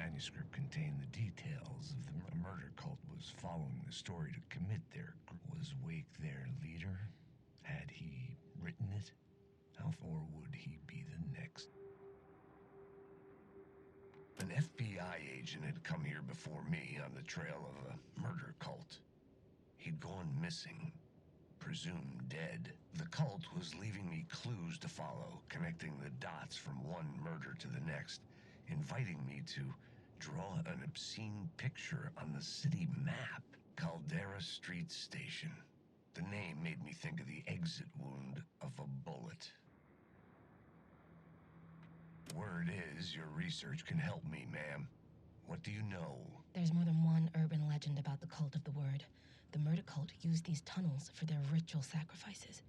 manuscript contained the details of the murder cult was following the story to commit their group. Was Wake their leader? Had he written it? Or would he be the next? An FBI agent had come here before me on the trail of a murder cult. He'd gone missing, presumed dead. The cult was leaving me clues to follow, connecting the dots from one murder to the next, inviting me to draw an obscene picture on the city map. Caldera Street Station. The name made me think of the exit wound of a bullet. Word is, your research can help me, ma'am. What do you know? There's more than one urban legend about the Cult of the Word. The murder cult used these tunnels for their ritual sacrifices.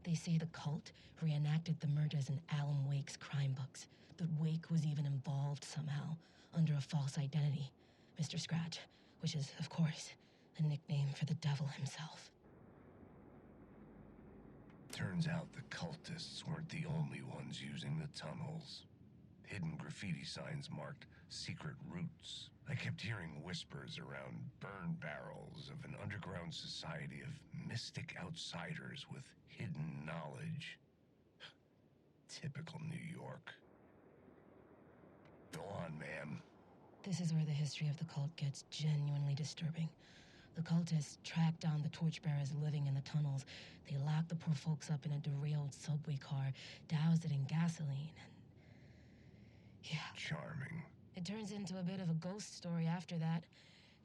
They say the cult reenacted the murders in Alan Wake's crime books, that Wake was even involved somehow, under a false identity, Mr. Scratch, which is, of course, a nickname for the devil himself. Turns out the cultists weren't the only ones using the tunnels. Hidden graffiti signs marked secret routes. I kept hearing whispers around burn barrels of an underground society of mystic outsiders with hidden knowledge. Typical New York. Go on, ma'am. This is where the history of the cult gets genuinely disturbing. The cultists tracked down the torchbearers living in the tunnels. They locked the poor folks up in a derailed subway car, doused it in gasoline, and... yeah. Charming. It turns into a bit of a ghost story after that.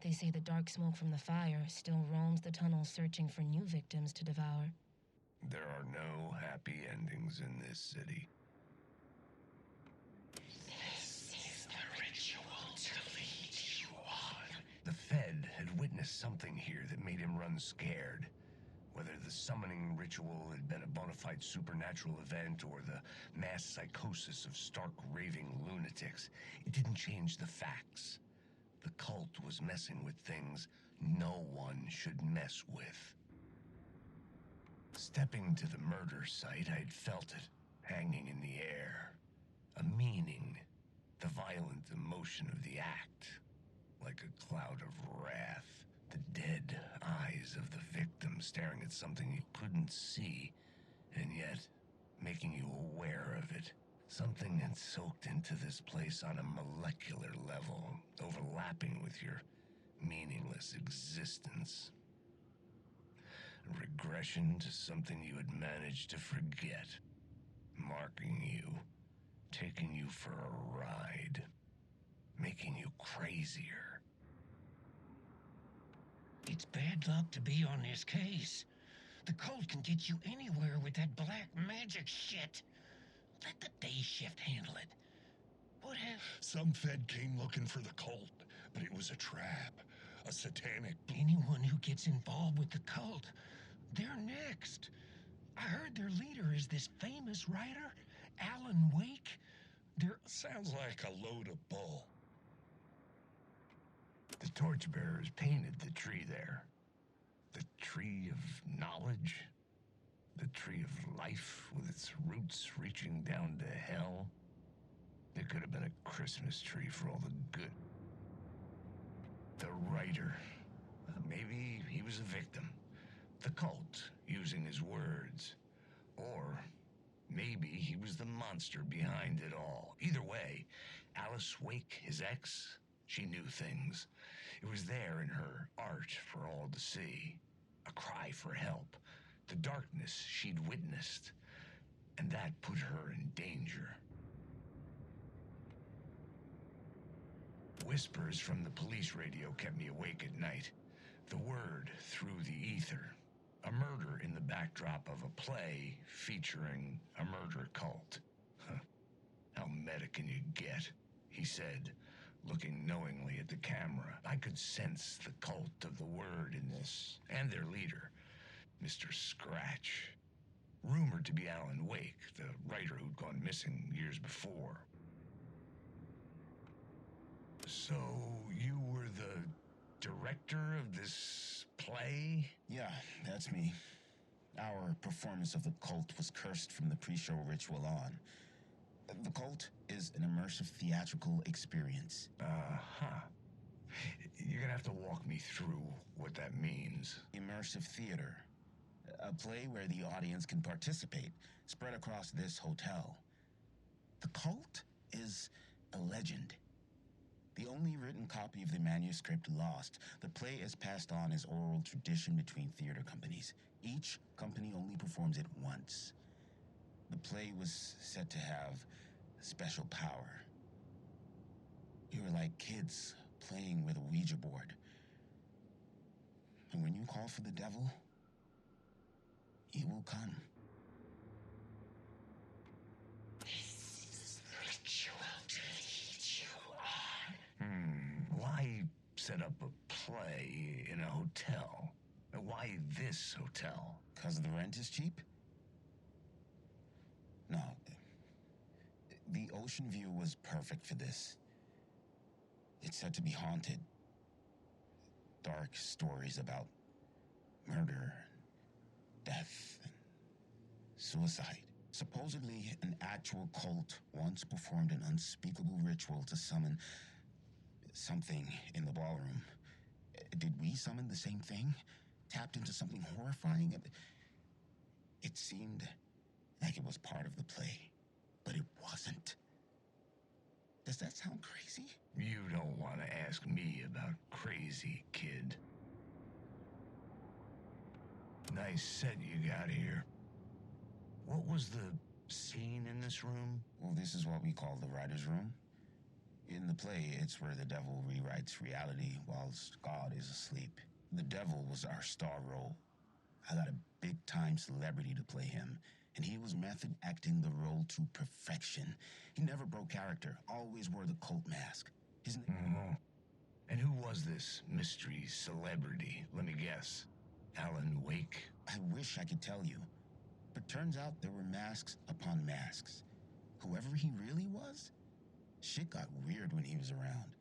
They say the dark smoke from the fire still roams the tunnels searching for new victims to devour. There are no happy endings in this city. This is the ritual to lead you on. The Fed had witnessed something here that made him run scared. Whether the summoning ritual had been a bona fide supernatural event or the mass psychosis of stark raving lunatics, it didn't change the facts. The cult was messing with things no one should mess with. Stepping to the murder site, I'd felt it, hanging in the air. A meaning, the violent emotion of the act, like a cloud of wrath. The dead eyes of the victim staring at something you couldn't see, and yet making you aware of it. Something had soaked into this place on a molecular level, overlapping with your meaningless existence. Regression to something you had managed to forget, marking you, taking you for a ride, making you crazier. It's bad luck to be on this case. The cult can get you anywhere with that black magic shit. Let the day shift handle it. What have... Some Fed came looking for the cult, but it was a trap. A satanic... Anyone who gets involved with the cult, they're next. I heard their leader is this famous writer, Alan Wake. Sounds like a load of bull. The torchbearers painted the tree there. The tree of knowledge. The tree of life with its roots reaching down to hell. It could have been a Christmas tree for all the good. The writer. Maybe he was a victim. The cult, using his words. Or maybe he was the monster behind it all. Either way, Alice Wake, his ex, she knew things. It was there in her art for all to see. A cry for help. The darkness she'd witnessed. And that put her in danger. Whispers from the police radio kept me awake at night. The word through the ether. A murder in the backdrop of a play featuring a murder cult. How meta can you get? He said, looking knowingly at the camera. I could sense the cult of the word in this, and their leader, Mr. Scratch. Rumored to be Alan Wake, the writer who'd gone missing years before. So, you were the director of this play? Yeah, that's me. Our performance of the cult was cursed from the pre-show ritual on. The cult is an immersive theatrical experience. Uh-huh. You're gonna have to walk me through what that means. Immersive theater. A play where the audience can participate, spread across this hotel. The cult is a legend. The only written copy of the manuscript lost, the play is passed on as oral tradition between theater companies. Each company only performs it once. The play was said to have special power. We were like kids playing with a Ouija board. And when you call for the devil, he will come. This ritual to lead you on. Why set up a play in a hotel? Why this hotel? 'Cause the rent is cheap? No. The ocean view was perfect for this. It's said to be haunted. Dark stories about murder, death, and suicide. Supposedly, an actual cult once performed an unspeakable ritual to summon something in the ballroom. Did we summon the same thing? Tapped into something horrifying? It seemed like it was part of the play, but it wasn't. Does that sound crazy? You don't want to ask me about crazy, kid. Nice set you got here. What was the scene in this room? Well, this is what we call the writer's room. In the play, it's where the devil rewrites reality whilst God is asleep. The devil was our star role. I got a big-time celebrity to play him, and he was method acting the role to perfection. He never broke character, always wore the cult mask. His name... And who was this mystery celebrity? Let me guess. Alan Wake? I wish I could tell you, but turns out there were masks upon masks. Whoever he really was, shit got weird when he was around.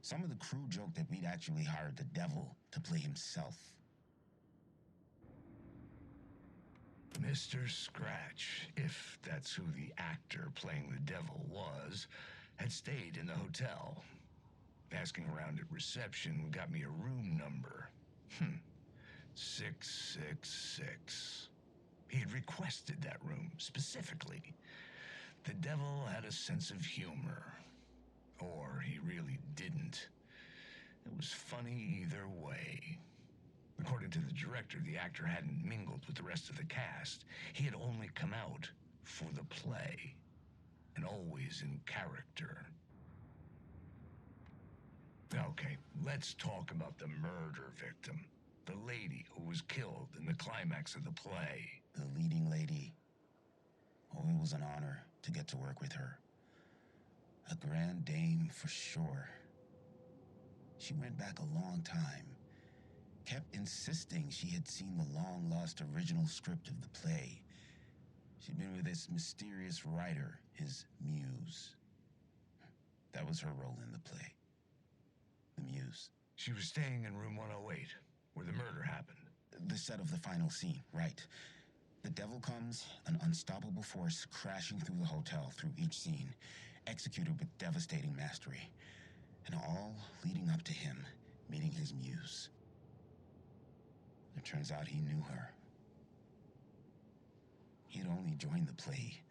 Some of the crew joked that we'd actually hired the devil to play himself. Mr. Scratch, if that's who the actor playing the devil was, had stayed in the hotel. Asking around at reception got me a room number. 666. He had requested that room specifically. The devil had a sense of humor. Or he really didn't. It was funny either way. According to the director, the actor hadn't mingled with the rest of the cast. He had only come out for the play, and always in character. Okay, let's talk about the murder victim. The lady who was killed in the climax of the play. The leading lady. Oh, it was an honor to get to work with her. A grand dame for sure. She went back a long time. Kept insisting she had seen the long-lost original script of the play. She'd been with this mysterious writer, his muse. That was her role in the play. The muse. She was staying in room 108, where the murder happened. The set of the final scene, right. The devil comes, an unstoppable force crashing through the hotel through each scene, executed with devastating mastery. And all leading up to him meeting his muse. It turns out he knew her. He'd only joined the play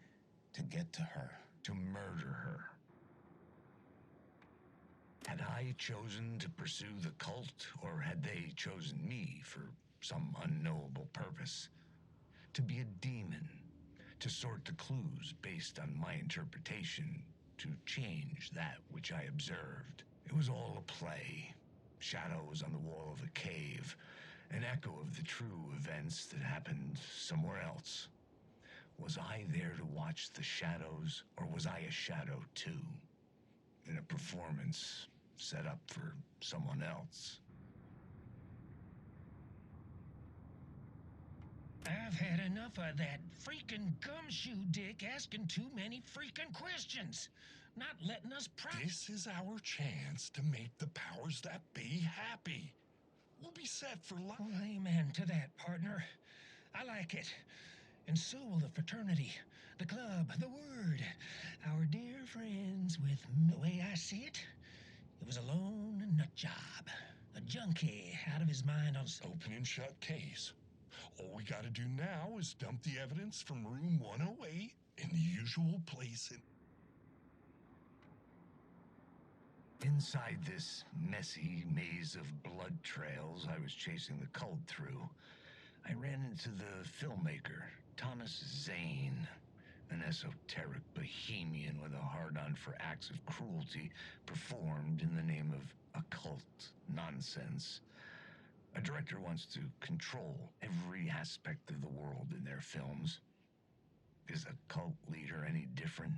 to get to her. To murder her. Had I chosen to pursue the cult, or had they chosen me for some unknowable purpose? To be a demon, to sort the clues based on my interpretation, to change that which I observed. It was all a play. Shadows on the wall of a cave, an echo of the true events that happened somewhere else. Was I there to watch the shadows, or was I a shadow too? In a performance set up for someone else. I've had enough of that freaking gumshoe dick asking too many freaking questions. Not letting us This is our chance to make the powers that be happy. We'll be set for life. Well, amen to that, partner. I like it. And so will the fraternity. The club, the word, our dear friends with... The way I see it, it was a lone nut job. A junkie out of his mind on... Open and shut case. All we gotta do now is dump the evidence from room 108 in the usual place in... Inside this messy maze of blood trails I was chasing the cult through, I ran into the filmmaker, Thomas Zane, an esoteric bohemian with a hard-on for acts of cruelty performed in the name of occult nonsense. A director wants to control every aspect of the world in their films. Is a cult leader any different?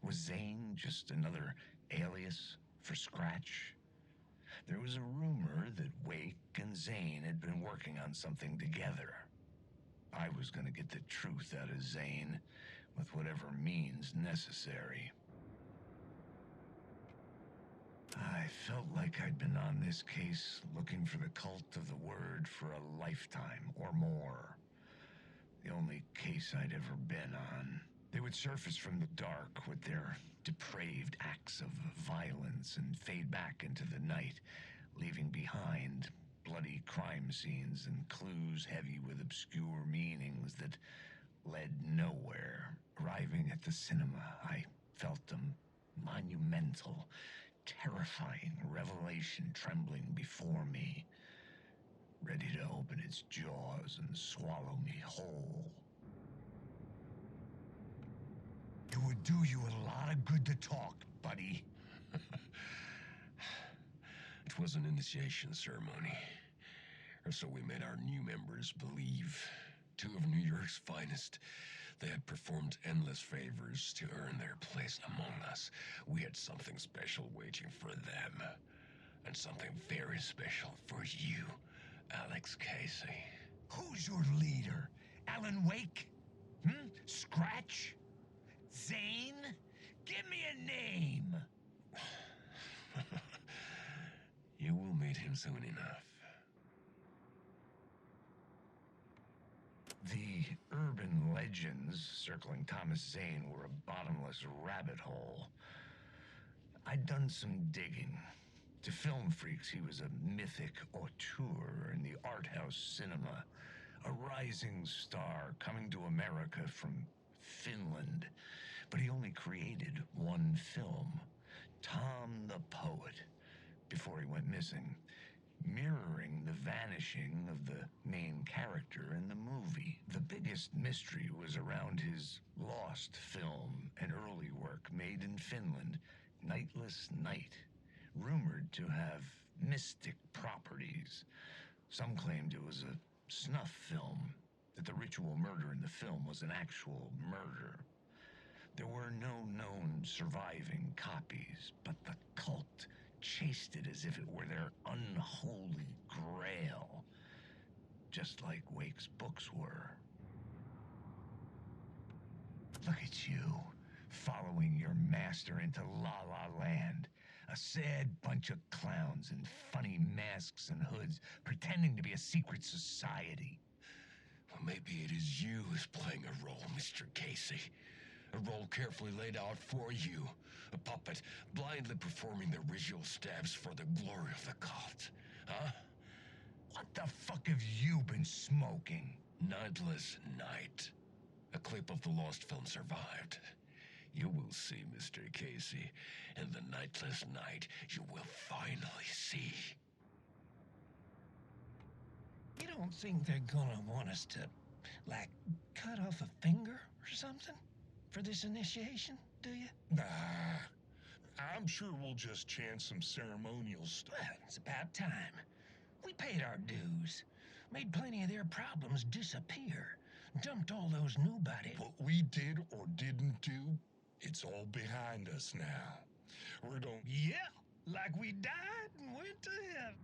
Was Zane just another alias for Scratch? There was a rumor that Wake and Zane had been working on something together. I was going to get the truth out of Zane with whatever means necessary. I felt like I'd been on this case looking for the cult of the word for a lifetime or more. The only case I'd ever been on. They would surface from the dark with their depraved acts of violence and fade back into the night, leaving behind bloody crime scenes and clues heavy with obscure meanings that led nowhere. Arriving at the cinema, I felt a monumental, terrifying revelation trembling before me, ready to open its jaws and swallow me whole. It would do you a lot of good to talk, buddy. It was an initiation ceremony, or so we made our new members believe. Two of New York's finest. They had performed endless favors to earn their place among us. We had something special waiting for them. And something very special for you, Alex Casey. Who's your leader? Alan Wake? Scratch? Zane? Give me a name! You will meet him soon enough. The urban legends circling Thomas Zane were a bottomless rabbit hole. I'd done some digging. To film freaks, he was a mythic auteur in the art house cinema, a rising star coming to America from Finland. But he only created one film, Tom the Poet, before he went missing, mirroring the vanishing of the main character in the movie. The biggest mystery was around his lost film, an early work made in Finland, Nightless Night, rumored to have mystic properties. Some claimed it was a snuff film, that the ritual murder in the film was an actual murder. There were no known surviving copies, but the cult chased it as if it were their unholy grail, just like Wake's books were. Look at you, following your master into La La Land, a sad bunch of clowns in funny masks and hoods, pretending to be a secret society. Well, maybe it is you who's playing a role, Mr. Casey. A role carefully laid out for you. A puppet blindly performing the ritual steps for the glory of the cult. Huh? What the fuck have you been smoking? Nightless Night. A clip of the lost film survived. You will see, Mr. Casey. In the Nightless Night, you will finally see. You don't think they're gonna want us to, like, cut off a finger or something for this initiation, do you? Nah, I'm sure we'll just chant some ceremonial stuff. Well, it's about time. We paid our dues, made plenty of their problems disappear, dumped all those nobodies. What we did or didn't do, it's all behind us now. We're going... Yeah, like we died and went to heaven.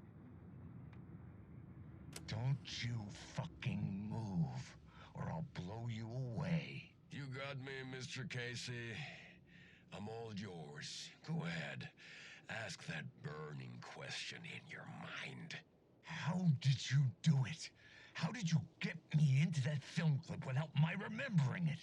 Don't you fucking move, or I'll blow you away. You got me, Mr. Casey. I'm all yours. Go ahead. Ask that burning question in your mind. How did you do it? How did you get me into that film clip without my remembering it?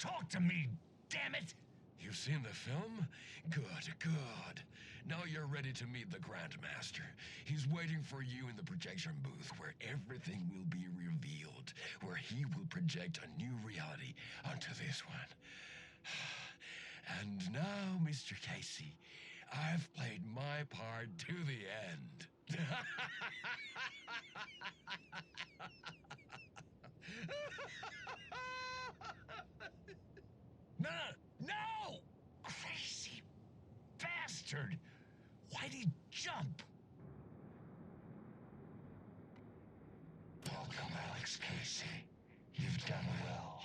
Talk to me, damn it! You've seen the film? Good, good. Now you're ready to meet the Grandmaster. He's waiting for you in the projection booth where everything will be revealed, where he will project a new reality onto this one. And now, Mr. Casey, I've played my part to the end. No! No! Crazy bastard! Why'd he jump? Welcome, Alex Casey. You've done well.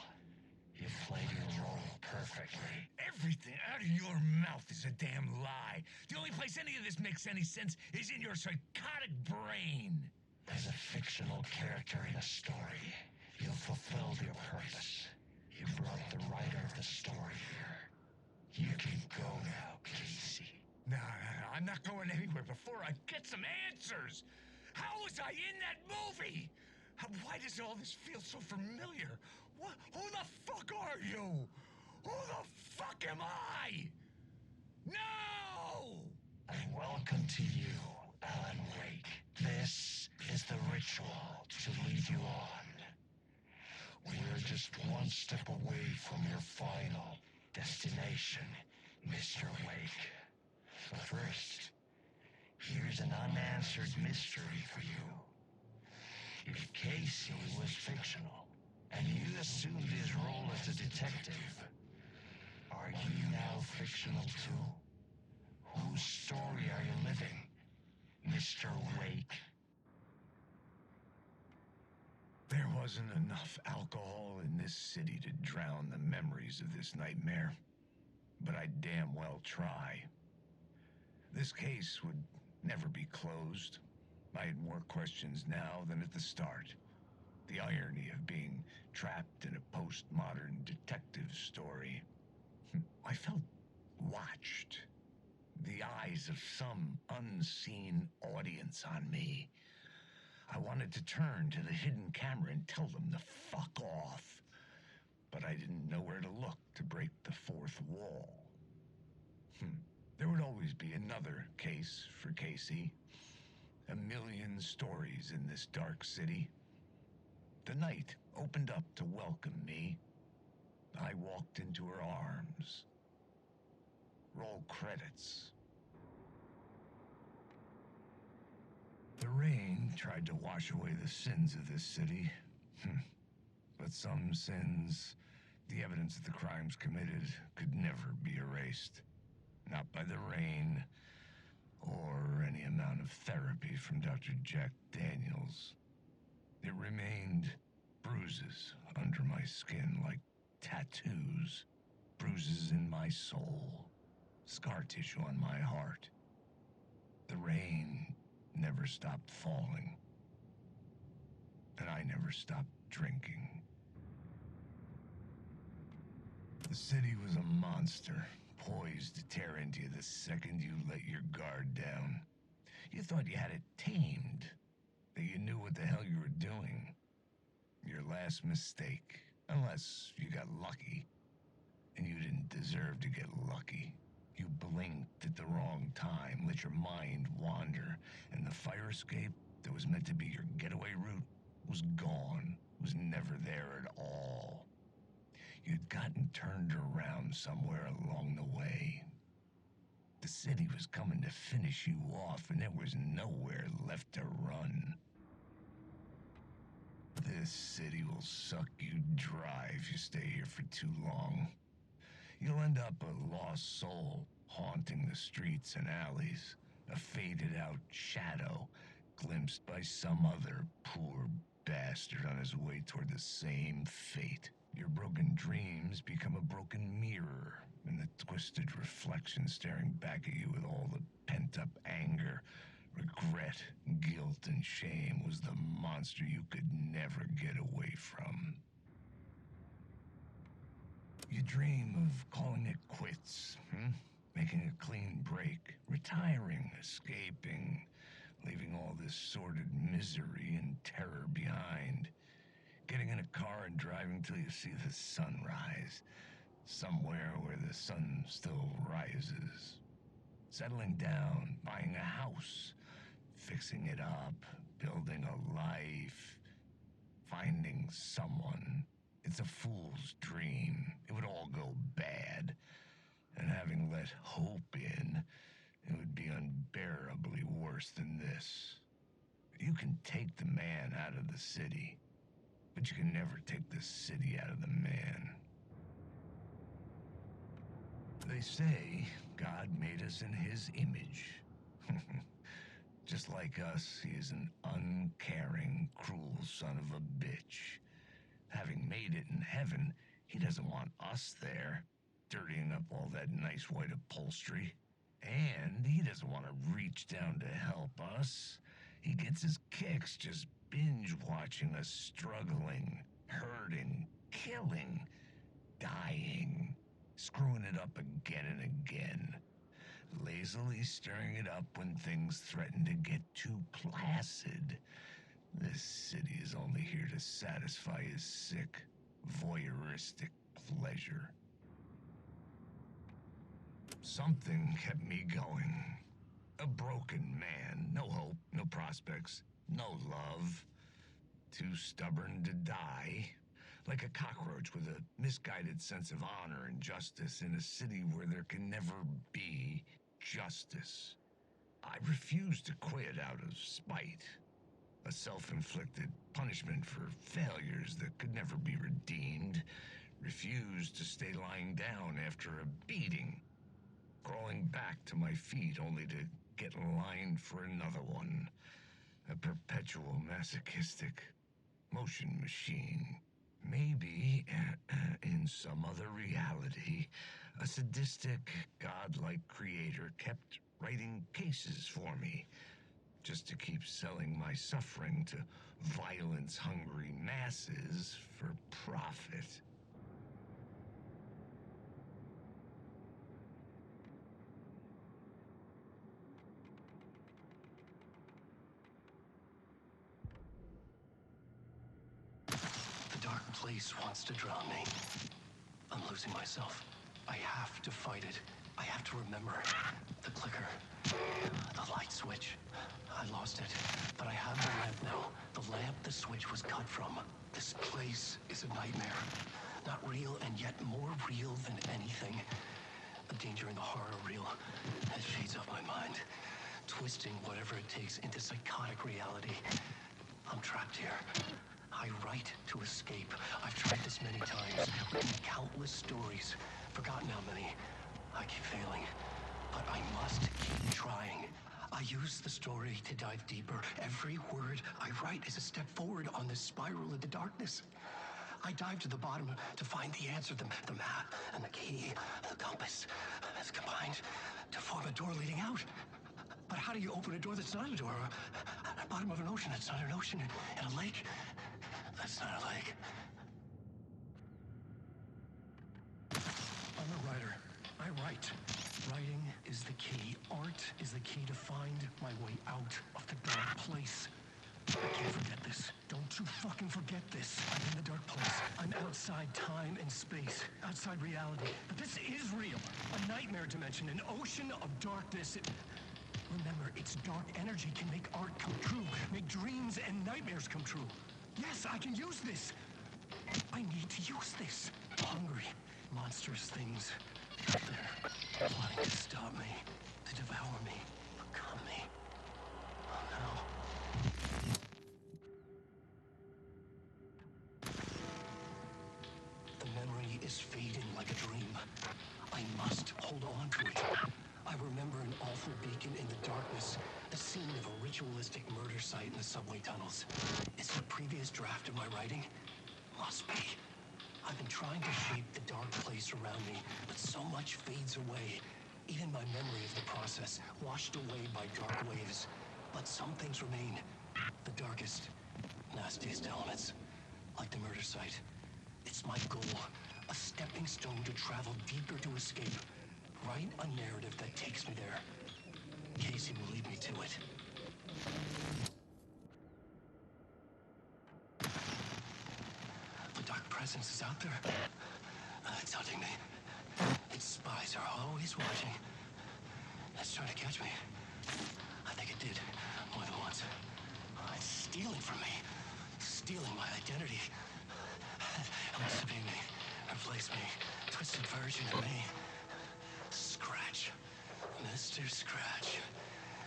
You've played your role perfectly. Everything out of your mouth is a damn lie. The only place any of this makes any sense is in your psychotic brain. As a fictional character in a story, you've fulfilled your purpose. You brought the writer of the story here. You can go now, Casey. No, I'm not going anywhere before I get some answers. How was I in that movie? Why does all this feel so familiar? Who the fuck are you? Who the fuck am I? No! And welcome to you, Alan Wake. This is the ritual to lead you on. We're just one step away from your final destination, Mr. Wake. But first, here's an unanswered mystery for you. If Casey was fictional, and you assumed his role as a detective, are you now fictional too? Whose story are you living, Mr. Wake? There wasn't enough alcohol in this city to drown the memories of this nightmare, but I'd damn well try. This case would never be closed. I had more questions now than at the start. The irony of being trapped in a postmodern detective story. I felt watched. The eyes of some unseen audience on me. I wanted to turn to the hidden camera and tell them to fuck off. But I didn't know where to look to break the fourth wall. There would always be another case for Casey. A million stories in this dark city. The night opened up to welcome me. I walked into her arms. Roll credits. The rain tried to wash away the sins of this city. But some sins, the evidence of the crimes committed, could never be erased. Not by the rain, or any amount of therapy from Dr. Jack Daniels. It remained bruises under my skin like tattoos, bruises in my soul, scar tissue on my heart. The rain never stopped falling, and I never stopped drinking. The city was a monster, poised to tear into you the second you let your guard down. You thought you had it tamed, that you knew what the hell you were doing. Your last mistake, unless you got lucky. And you didn't deserve to get lucky. You blinked at the wrong time, let your mind wander, and the fire escape that was meant to be your getaway route was gone, was never there at all. You'd gotten turned around somewhere along the way. The city was coming to finish you off, and there was nowhere left to run. This city will suck you dry if you stay here for too long. You'll end up a lost soul, haunting the streets and alleys, a faded-out shadow, glimpsed by some other poor bastard on his way toward the same fate. Your broken dreams become a broken mirror, and the twisted reflection staring back at you with all the pent-up anger, regret, guilt, and shame was the monster you could never get away from. You dream of calling it quits, making a clean break, retiring, escaping, leaving all this sordid misery and terror behind, getting in a car and driving till you see the sunrise, somewhere where the sun still rises. Settling down, buying a house, fixing it up, building a life, finding someone. It's a fool's dream. It would all go bad. And having let hope in, it would be unbearably worse than this. You can take the man out of the city, but you can never take the city out of the man. They say God made us in his image. Just like us, he is an uncaring, cruel son of a bitch. Having made it in heaven, he doesn't want us there, dirtying up all that nice white upholstery. And he doesn't want to reach down to help us. He gets his kicks just binge watching us struggling, hurting, killing, dying, screwing it up again and again, lazily stirring it up when things threaten to get too placid. This city is only here to satisfy his sick, voyeuristic pleasure. Something kept me going. A broken man, no hope, no prospects, no love. Too stubborn to die. Like a cockroach with a misguided sense of honor and justice in a city where there can never be justice. I refuse to quit out of spite. A self-inflicted punishment for failures that could never be redeemed. Refused to stay lying down after a beating. Crawling back to my feet only to get lined for another one. A perpetual masochistic motion machine. Maybe, in some other reality, a sadistic, godlike creator kept writing cases for me, just to keep selling my suffering to violence-hungry masses for profit. The dark place wants to drown me. I'm losing myself. I have to fight it. I have to remember. The clicker. The light switch. I lost it. But I have the lamp now. The lamp the switch was cut from. This place is a nightmare. Not real and yet more real than anything. The danger and the horror reel has shades of my mind. Twisting whatever it takes into psychotic reality. I'm trapped here. I write to escape. I've tried this many times, written countless stories, forgotten how many. I keep failing, but I must keep trying. I use the story to dive deeper. Every word I write is a step forward on this spiral into darkness. I dive to the bottom to find the answer, the map and the key, the compass, that's combined to form a door leading out. But how do you open a door that's not a door? At the bottom of an ocean that's not an ocean, and a lake that's not a lake. I'm a writer. I write. Writing is the key. Art is the key to find my way out of the dark place. I can't forget this. Don't you fucking forget this. I'm in the dark place. I'm outside time and space. Outside reality. But this is real. A nightmare dimension. An ocean of darkness. Remember, its dark energy can make art come true. Make dreams and nightmares come true. Yes, I can use this. I need to use this. Hungry, monstrous things out there, plotting to stop me, to devour me, become me. Oh no. The memory is fading like a dream. I must hold on to it. I remember an awful beacon in the darkness, the scene of a ritualistic murder site in the subway tunnels. Is it a previous draft of my writing? Must be. I've been trying to shape the dark place around me, but so much fades away. Even my memory of the process, washed away by dark waves. But some things remain. The darkest, nastiest elements, like the murder site. It's my goal, a stepping stone to travel deeper to escape. Write a narrative that takes me there. Casey will lead me to it. The dark presence is out there. It's hunting me. Its spies are always watching. It's trying to catch me. I think it did more than once. It's stealing from me. Stealing my identity. It wants to be me. Replace me. Twisted version of me. Scratch. Mr. Scratch.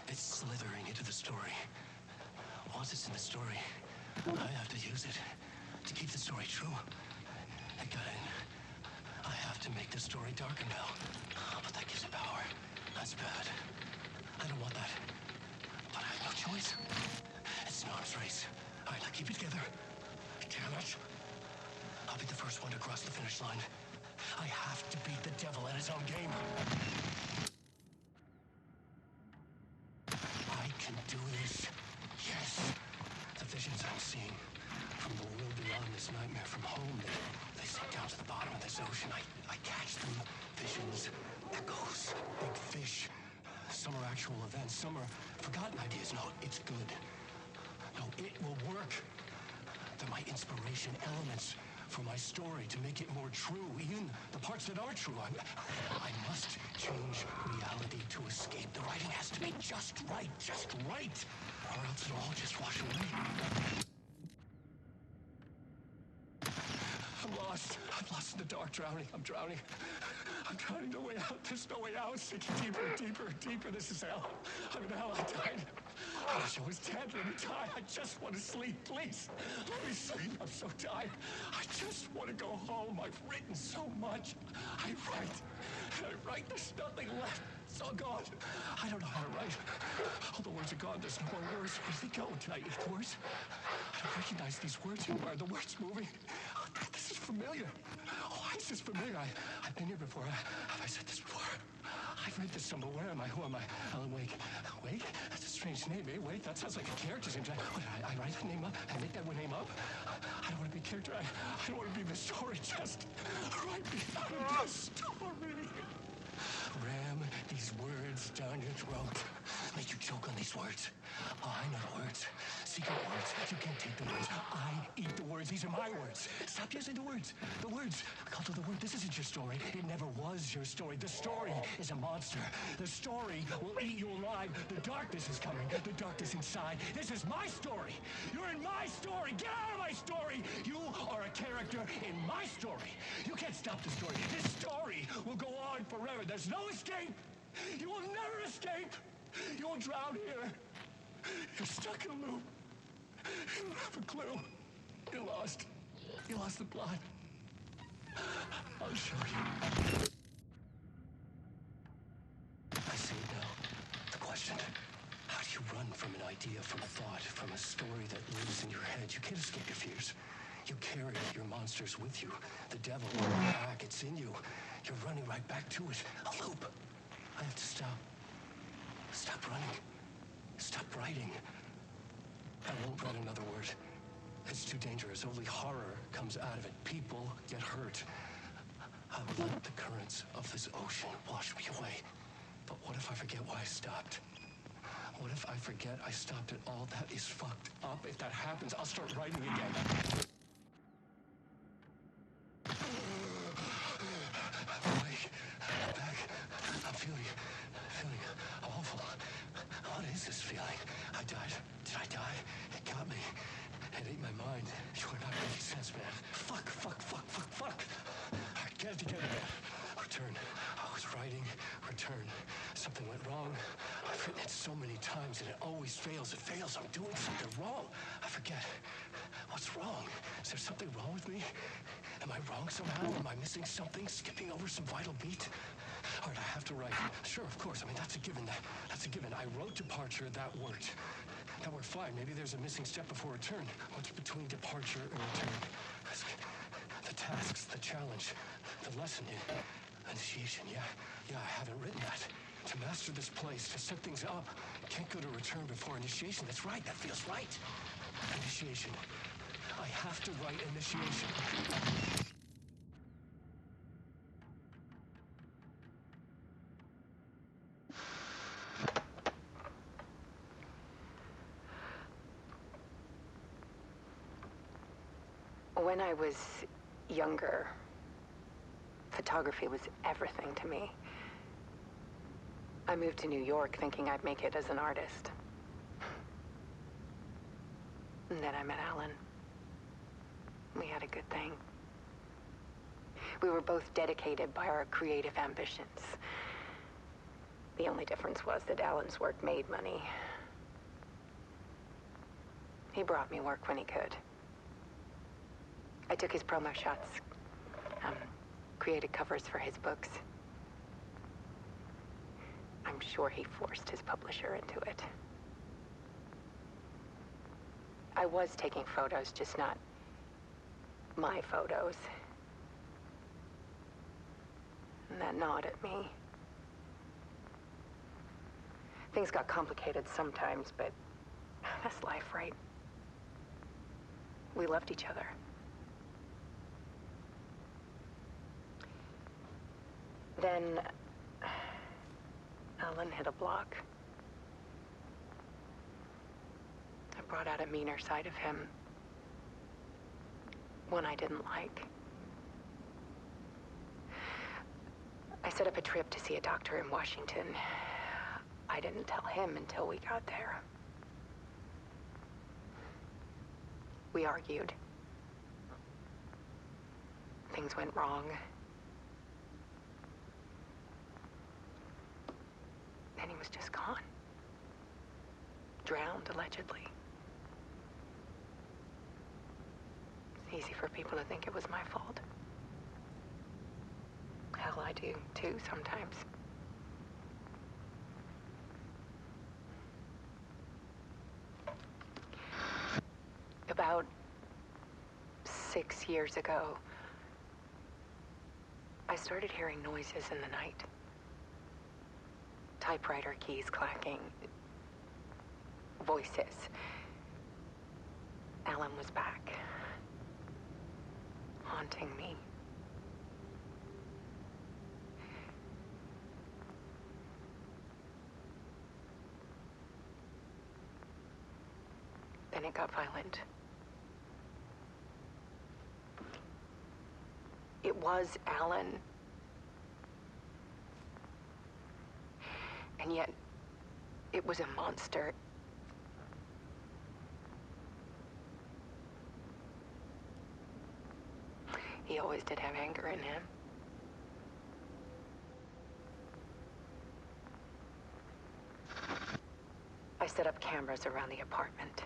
It's slithering into the story. Once it's in the story, I have to use it to keep the story true. It got in. I have to make the story darker now. But that gives it power. That's bad. I don't want that. But I have no choice. It's an arms race. All right, now keep it together. Damn it. I'll be the first one to cross the finish line. I have to beat the devil at his own game. I can do this. Yes. The visions I'm seeing from the world beyond this nightmare, from home, they sink down to the bottom of this ocean. I catch them. Visions, echoes, big fish. Some are actual events, some are forgotten ideas. No, it's good. No, it will work. They're my inspiration, elements for my story to make it more true, even the parts that are true. I must change reality to escape. The writing has to be just right, or else it'll all just wash away. I'm lost. I'm lost in the dark, drowning. I'm drowning. I'm drowning. No way out. There's no way out. Sinking deeper, deeper, deeper. This is hell. I'm in hell. I died. I wish I was dead. Let me die. I just want to sleep, please. Let me sleep. I'm so tired. I just want to go home. I've written so much. I write. There's nothing left. It's all gone. I don't know how to write. All the words are gone. There's no more words. Where do they go? Did I eat the words? I don't recognize these words anymore. Are the words moving? Oh, this is familiar. Why is this familiar? I've been here before. Have I said this before? I've read this somewhere. Where am I? Who am I? Alan Wake. Wake? That's a strange name, eh? Wake? That sounds like a character's name. What, I write the name up and make that name up? I don't want to be a character. I don't want to be the story. Just write me out of this story. Ram these words down your throat. Make you choke on these words. Oh, I know the words. Secret words. You can't take the words. I eat the words. These are my words. Stop using the words. The words. Cult of the word. This isn't your story. It never was your story. The story is a monster. The story will eat you alive. The darkness is coming. The darkness inside. This is my story. You're in my story. Get out of my story. You are a character in my story. You can't stop the story. This story will go on forever. There's no escape. You will never escape. You will drown here. You're stuck in a loop. You don't have a clue. You're lost. You lost the plot. I'll show you. I see it now. The question. How do you run from an idea, from a thought, from a story that lives in your head? You can't escape your fears. You carry your monsters with you. The devil on your back. It's in you. You're running right back to it. A loop. I have to stop. Stop running. Stop writing. I won't write another word. It's too dangerous. Only horror comes out of it. People get hurt. I will let the currents of this ocean wash me away. But what if I forget why I stopped? What if I forget I stopped at all? That is fucked up. If that happens, I'll start writing again. I'm awake. I'm back. I'm feeling awful. What is this feeling? I died. Did I die? It got me. It ate my mind. You are not making sense, man. Fuck. All right, get it together, man. Return. I was writing. Return. Something went wrong. I've written it so many times and it always fails. It fails. I'm doing something wrong. I forget. What's wrong? Is there something wrong with me? Am I wrong somehow? Am I missing something? Skipping over some vital beat? All right, I have to write. Sure, of course. I mean, that's a given. That's a given. I wrote departure. That worked. That worked fine. Maybe there's a missing step before return. What's between departure and return? The tasks, the challenge, the lesson. Initiation. Yeah, I haven't written that. To master this place, to set things up. Can't go to return before initiation. That's right. That feels right. Initiation. I have to write initiation. When I was younger, photography was everything to me. I moved to New York thinking I'd make it as an artist. And then I met Alan. We had a good thing. We were both dedicated by our creative ambitions. The only difference was that Alan's work made money. He brought me work when he could. I took his promo shots, created covers for his books. I'm sure he forced his publisher into it. I was taking photos, just not my photos. And that gnawed at me. Things got complicated sometimes, but that's life, right? We loved each other. Then Alan hit a block. I brought out a meaner side of him. One I didn't like. I set up a trip to see a doctor in Washington. I didn't tell him until we got there. We argued. Things went wrong. And he was just gone. Drowned, allegedly. It's easy for people to think it was my fault. Hell, I do, too, sometimes. About 6 years ago, I started hearing noises in the night. Typewriter keys clacking. Voices. Alan was back. Haunting me. Then it got violent. It was Alan. And yet, it was a monster. He always did have anger in him. I set up cameras around the apartment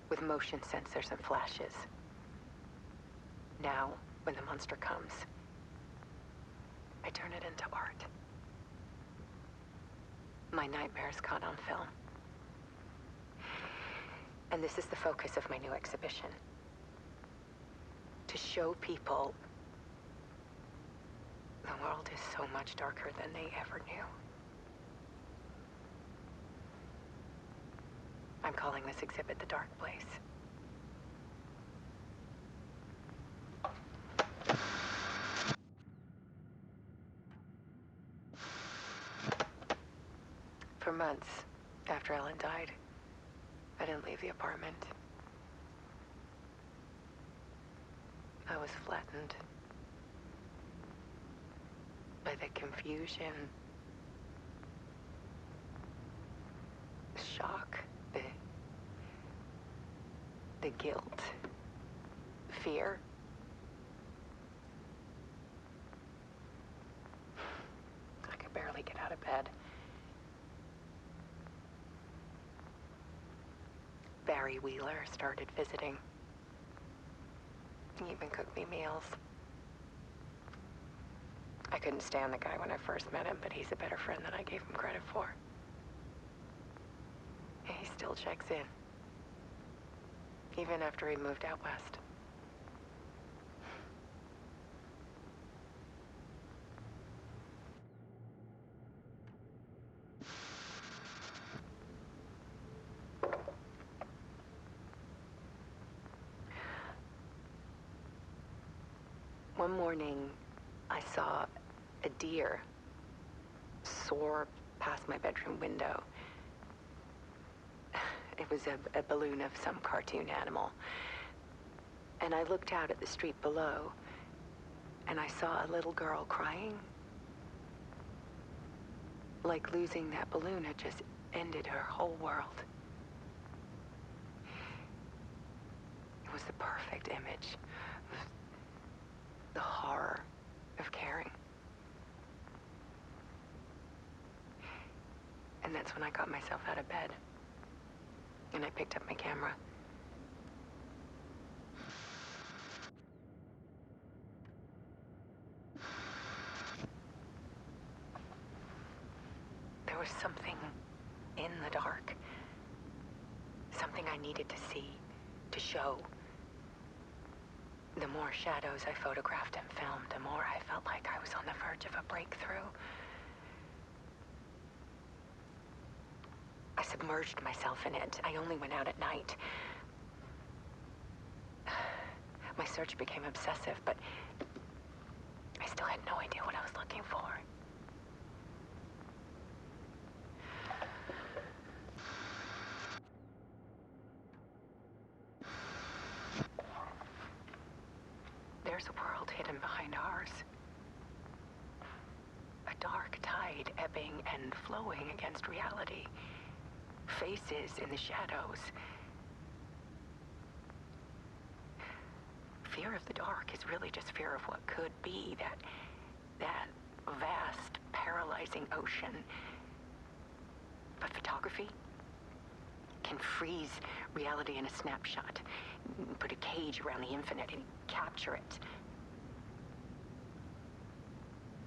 with motion sensors and flashes. Now, when the monster comes, I turn it into art. My nightmares caught on film. And this is the focus of my new exhibition. To show people the world is so much darker than they ever knew. I'm calling this exhibit The Dark Place. For months after Ellen died, I didn't leave the apartment. I was flattened by the confusion, the shock, the guilt, fear. I could barely get out of bed. Barry Wheeler started visiting. He even cooked me meals. I couldn't stand the guy when I first met him, but he's a better friend than I gave him credit for. And he still checks in. Even after he moved out west. One morning, I saw a deer soar past my bedroom window. It was a balloon of some cartoon animal. And I looked out at the street below, and I saw a little girl crying. Like losing that balloon had just ended her whole world. It was the perfect image of the horror of caring. And that's when I got myself out of bed. And I picked up my camera. There was something in the dark. Something I needed to see, to show. The more shadows I photographed and filmed, the more I felt like I was on the verge of a breakthrough. I submerged myself in it. I only went out at night. My search became obsessive, but I still had no idea what I was looking for. There's a world hidden behind ours. A dark tide ebbing and flowing against reality. Faces in the shadows. Fear of the dark is really just fear of what could be, that vast, paralyzing ocean. But photography can freeze reality in a snapshot, put a cage around the infinite and capture it.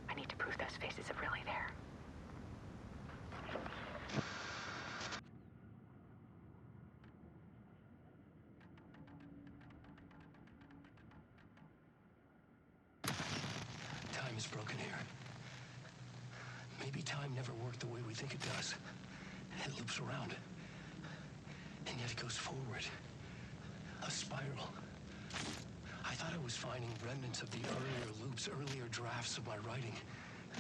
I need to prove those faces are really there. Time is broken here. Maybe time never worked the way we think it does. It loops around. And yet it goes forward. A spiral. I thought I was finding remnants of the earlier loops, earlier drafts of my writing.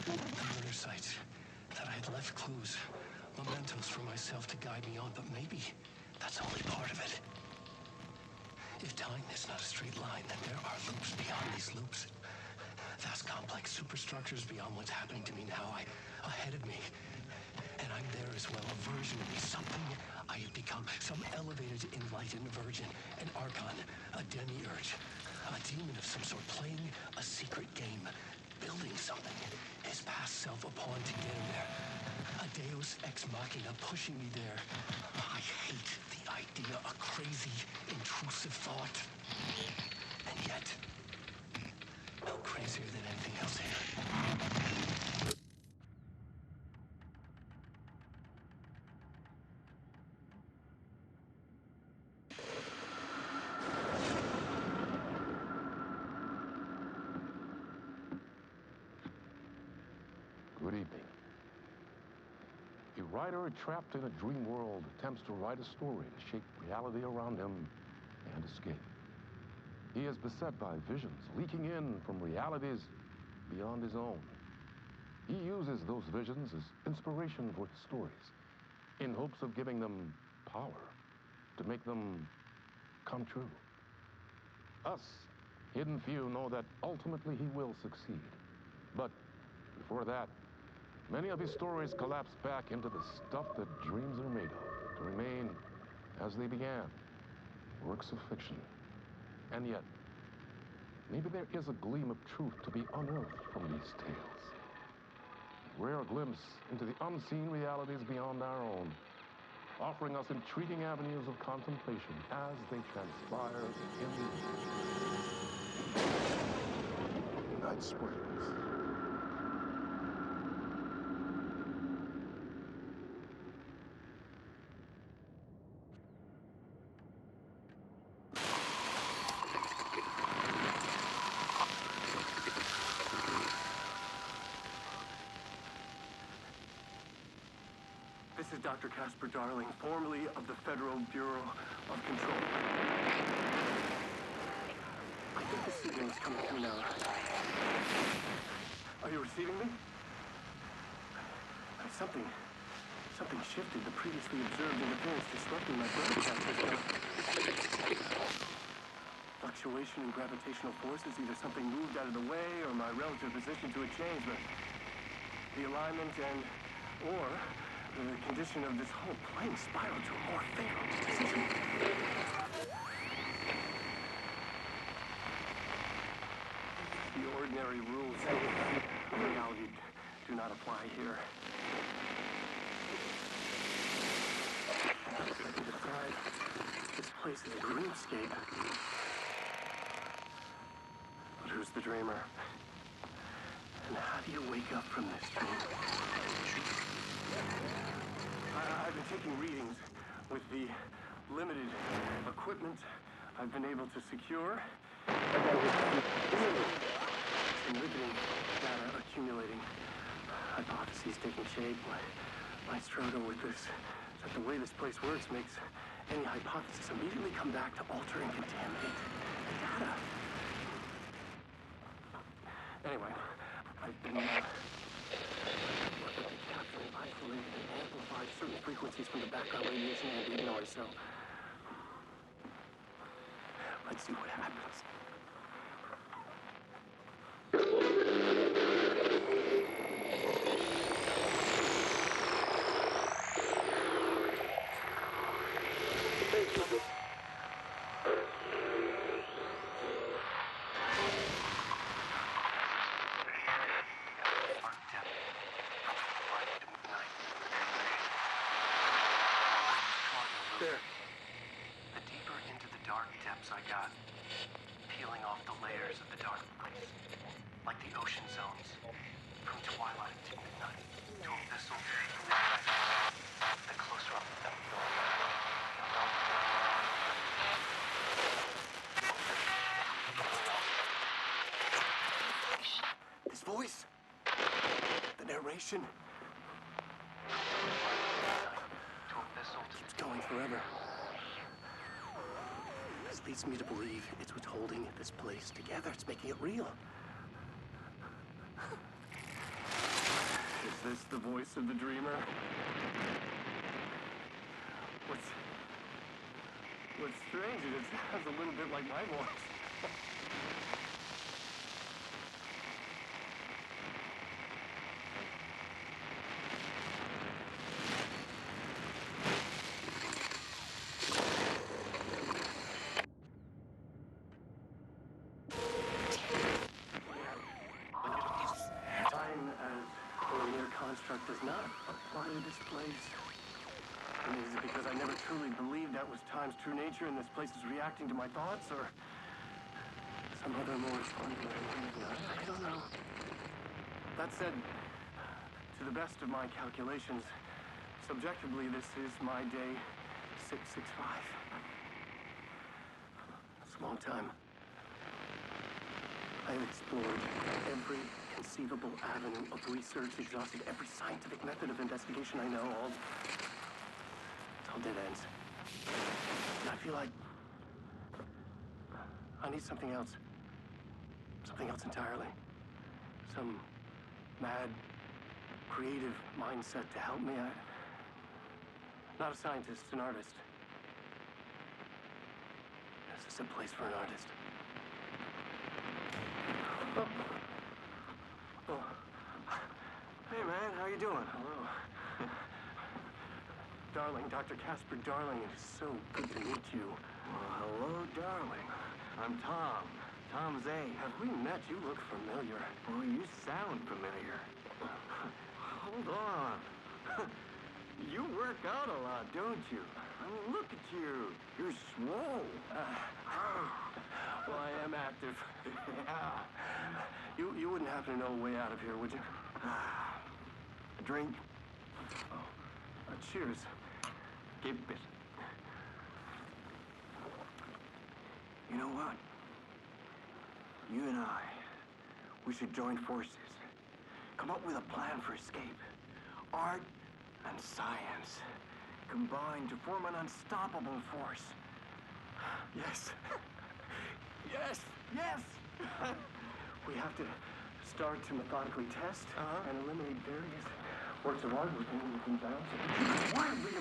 The murder sites. That I had left clues, mementos for myself to guide me on, but maybe that's only part of it. If time is not a straight line, then there are loops beyond these loops. Vast complex superstructures beyond what's happening to me now, ahead of me. And I'm there as well, a version of me, something I have become, some elevated, enlightened version, an archon, a demiurge, a demon of some sort, playing a secret game, building something, his past self a pawn to get him there, a deus ex machina pushing me there. I hate the idea, a crazy, intrusive thought. And yet, no crazier than anything else here. Good evening. A writer trapped in a dream world attempts to write a story to shape reality around him and escape. He is beset by visions leaking in from realities beyond his own. He uses those visions as inspiration for his stories, in hopes of giving them power, to make them come true. Us, hidden few, know that ultimately he will succeed. But before that, many of his stories collapse back into the stuff that dreams are made of, to remain as they began, works of fiction. And yet, maybe there is a gleam of truth to be unearthed from these tales. A rare glimpse into the unseen realities beyond our own, offering us intriguing avenues of contemplation as they transpire in Night Springs. This is Dr. Casper Darling, formerly of the Federal Bureau of Control. I think the signal is coming through now. Are you receiving me? Something shifted. The previously observed interference disrupting my broadcast system. fluctuation in gravitational forces. Either something moved out of the way or my relative position to it changed, but the alignment or the condition of this whole plane spiraled to a more favorable position. The ordinary rules of reality do not apply here. I can describe this place as a dreamscape. But who's the dreamer? And how do you wake up from this dream? I've been taking readings with the limited equipment I've been able to secure. Some riveting data accumulating. Hypotheses taking shape. My struggle with this is that the way this place works makes any hypothesis immediately come back to alter and contaminate the data. Anyway, I've been capturing, isolated, and amplified certain frequencies from the background radiation and ambient noise, so let's see what happens. There. The deeper into the dark depths I got, peeling off the layers of the dark place, like the ocean zones, from twilight to midnight, to abyssal to midnight, the closer up the This voice, the narration, keeps going forever. This leads me to believe it's what's holding this place together. It's making it real. Is this the voice of the dreamer? What's strange is it sounds a little bit like my voice. Construct does not apply to this place. And is it because I never truly believed that was time's true nature and this place is reacting to my thoughts, or some other more fundamental reason? I don't know. That said, to the best of my calculations, subjectively, this is my day 665. It's a long time. I have explored every conceivable avenue of research, exhausted every scientific method of investigation I know, it's all dead ends. And I feel like I need something else. Something else entirely. Some mad, creative mindset to help me. I'm not a scientist, an artist. This is a place for an artist. Oh. Hey, man, how you doing? Hello. Darling, Dr. Casper Darling, it is so good to meet you. Well, hello, darling. I'm Tom. Tom Zane. Have we met? You look familiar. Well, you sound familiar. Hold on. You work out a lot, don't you? I mean, look at you. You're swole. Well, I am active. Yeah. You wouldn't happen to know a way out of here, would you? A drink? Oh, cheers. Keep it. You know what? You and I, we should join forces. Come up with a plan for escape. Art and science combined to form an unstoppable force. Yes. Yes! Yes! We have to start to methodically test and eliminate various works of art within bounds of wildly